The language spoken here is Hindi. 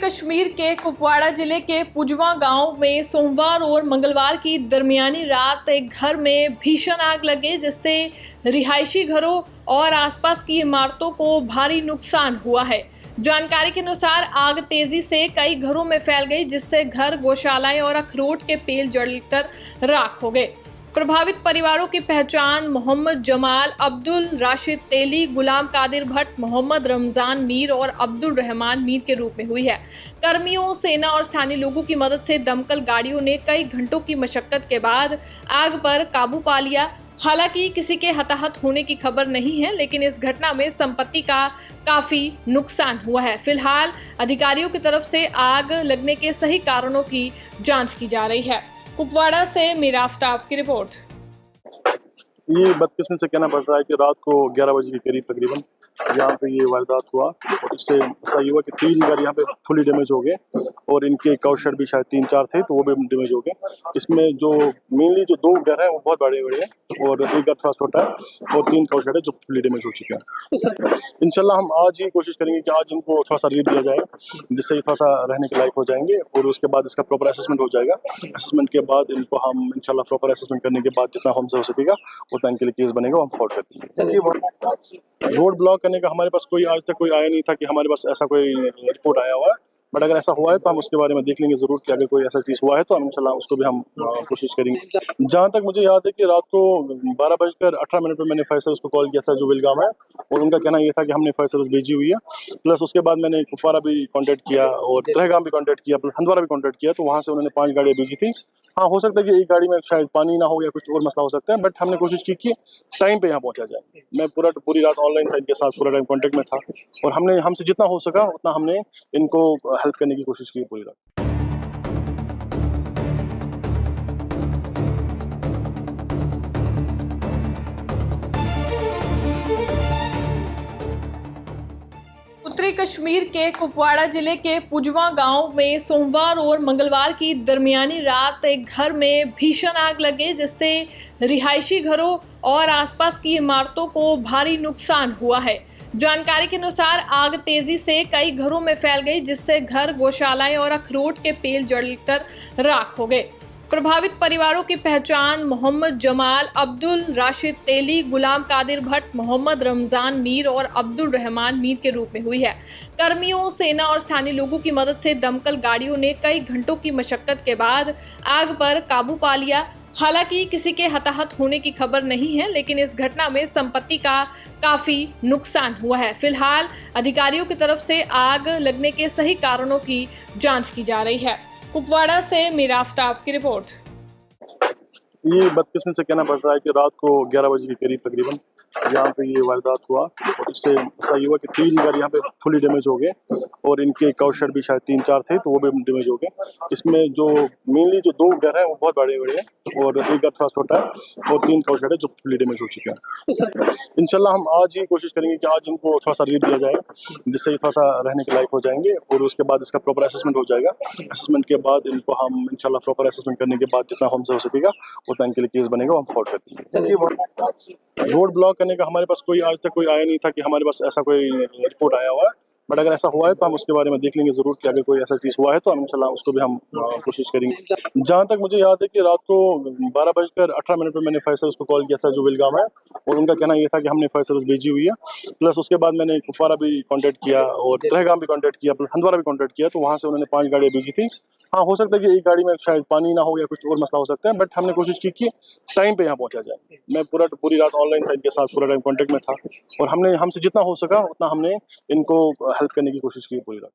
कश्मीर के कुपवाड़ा जिले के पुजवा गांव में सोमवार और मंगलवार की दरमियानी रात एक घर में भीषण आग लगे, जिससे रिहायशी घरों और आसपास की इमारतों को भारी नुकसान हुआ है। जानकारी के अनुसार आग तेजी से कई घरों में फैल गई, जिससे घर, गौशालाएं और अखरोट के पेड़ जलकर राख हो गए। प्रभावित परिवारों की पहचान मोहम्मद जमाल, अब्दुल राशिद तेली, गुलाम कादिर भट्ट, मोहम्मद रमजान मीर और अब्दुल रहमान मीर के रूप में हुई है। कर्मियों, सेना और स्थानीय लोगों की मदद से दमकल गाड़ियों ने कई घंटों की मशक्कत के बाद आग पर काबू पा लिया। हालांकि किसी के हताहत होने की खबर नहीं है, लेकिन इस घटना में संपत्ति का काफी नुकसान हुआ है। फिलहाल अधिकारियों की तरफ से आग लगने के सही कारणों की जांच की जा रही है। कुपवाड़ा से मीरा आफ्ताब की रिपोर्ट। ये बदकिस्मती से कहना पड़ रहा है कि रात को 11 बजे के करीब तकरीबन यहाँ पे ये वारदात हुआ और इससे ऐसा ये हुआ कि 3 घर यहाँ पे फुली डैमेज हो गए और इनके काउशेड भी शायद 3-4 थे तो वो भी डैमेज हो गए। इसमें जो मेनली जो 2 घर हैं वो बहुत बड़े हैं और एक घर थोड़ा छोटा है और 3 काउशेड है जो फुली डैमेज हो चुके हैं। इंशाल्लाह हम आज ही कोशिश करेंगे कि आज इनको थोड़ा सा रिलीफ दिया जाए, जिससे ये थोड़ा सा रहने के लायक हो जाएंगे और उसके बाद इसका प्रॉपर असेसमेंट हो जाएगा। असेसमेंट के बाद इनको हम इंशाल्लाह प्रॉपर असेसमेंट करने के बाद जितना हमसे हो सकेगा उतना इनके लिए केस बनेगा, हम फॉरवर्ड कर देंगे। रोड ब्लॉक करने का हमारे पास कोई आज तक कोई आया नहीं था कि हमारे पास ऐसा कोई रिपोर्ट आया हुआ है, बट अगर ऐसा हुआ है तो हम उसके बारे में देख लेंगे ज़रूर कि अगर कोई ऐसा चीज़ हुआ है तो हम इंशाल्लाह उसको भी हम कोशिश करेंगे। जहाँ तक मुझे याद है कि रात को 12:18 पर मैंने फायर सर्विस को कॉल किया था जो विलगाम है, और उनका कहना ये था कि हमने फायर सर्विस भेजी हुई है। प्लस उसके बाद मैंने कुपवाड़ा भी कॉन्टैक्ट किया और तहगाम भी कॉन्टैक्ट किया, प्लस हंदवाड़ा भी कॉन्टैक्ट किया, तो वहाँ से उन्होंने 5 गाड़ियाँ भेजी थी। हाँ, हो सकता है कि एक गाड़ी में शायद पानी ना हो या कुछ और मसला हो सकता है, बट हमने कोशिश की कि टाइम पे यहाँ पहुँचा जाए। मैं पूरी रात ऑनलाइन था इनके साथ, पूरा टाइम कॉन्टैक्ट में था और हमसे जितना हो सका उतना हमने इनको हेल्प करने की कोशिश की पूरी रात। उत्तरी कश्मीर के कुपवाड़ा जिले के पुजवा गांव में सोमवार और मंगलवार की दरमियानी रात एक घर में भीषण आग लगे, जिससे रिहायशी घरों और आसपास की इमारतों को भारी नुकसान हुआ है। जानकारी के अनुसार आग तेजी से कई घरों में फैल गई, जिससे घर, गौशालाएं और अखरोट के पेड़ जलकर राख हो गए। प्रभावित परिवारों की पहचान मोहम्मद जमाल, अब्दुल राशिद तेली, गुलाम कादिर भट्ट, मोहम्मद रमजान मीर और अब्दुल रहमान मीर के रूप में हुई है। कर्मियों, सेना और स्थानीय लोगों की मदद से दमकल गाड़ियों ने कई घंटों की मशक्कत के बाद आग पर काबू पा लिया। हालांकि किसी के हताहत होने की खबर नहीं है, लेकिन इस घटना में संपत्ति का काफी नुकसान हुआ है। फिलहाल अधिकारियों की तरफ से आग लगने के सही कारणों की जांच की जा रही है। कुपवाड़ा से मीरा आफ्ताब की रिपोर्ट। ये बदकिस्मती से कहना पड़ रहा है कि रात को 11 बजे के करीब तकरीबन यहाँ पे ये वारदात हुआ और इससे ऐसा ये हुआ कि 3 घर यहाँ पे फुली डैमेज हो गए और इनके काउशेड भी शायद 3-4 थे तो वो भी डैमेज हो गए। इसमें जो मेनली जो 2 घर हैं वो बहुत बड़े हैं और एक घर थोड़ा छोटा है और 3 काउशेड है जो फुली डैमेज हो चुके हैं। इंशाल्लाह हम आज ही कोशिश करेंगे कि आज इनको थोड़ा सा रिलीफ दिया जाए, जिससे ये थोड़ा सा रहने के लायक हो जाएंगे और उसके बाद इसका प्रॉपर असेसमेंट हो जाएगा। असेसमेंट के बाद इनको हम इंशाल्लाह प्रॉपर असेसमेंट करने के बाद जितना हमसे हो सकेगा उतना इनके लिए केस बनेगा, हम फॉरवर्ड कर देंगे। रोड ब्लॉक करने का हमारे पास कोई आज तक कोई आया नहीं था कि हमारे पास ऐसा कोई रिपोर्ट आया हुआ है, बट अगर ऐसा हुआ है तो हम उसके बारे में देख लेंगे ज़रूर कि अगर कोई ऐसा चीज़ हुआ है तो हम इंशाल्लाह उसको भी हम कोशिश करेंगे। जहाँ तक मुझे याद है कि रात को 12:18 पर मैंने फायर सर्विस को कॉल किया था जो विलगाम है, और उनका कहना ये था कि हमने फायर सर्विस भेजी हुई है। प्लस उसके बाद मैंने कुपवाड़ा भी कॉन्टैक्ट किया और तहगाम भी कॉन्टैक्ट किया, प्लस हंदवाड़ा भी कॉन्टैक्ट किया, तो वहाँ से उन्होंने 5 गाड़ियाँ भेजी थी। हाँ, हो सकता है कि एक गाड़ी में शायद पानी ना हो या कुछ और मसला हो सकता है, बट हमने कोशिश की कि टाइम पे यहाँ पहुँचा जाए। मैं पूरी रात ऑनलाइन था इनके साथ, पूरा टाइम कॉन्टैक्ट में था और हमसे जितना हो सका उतना हमने इनको हेल्प करने की कोशिश की पूरी रात।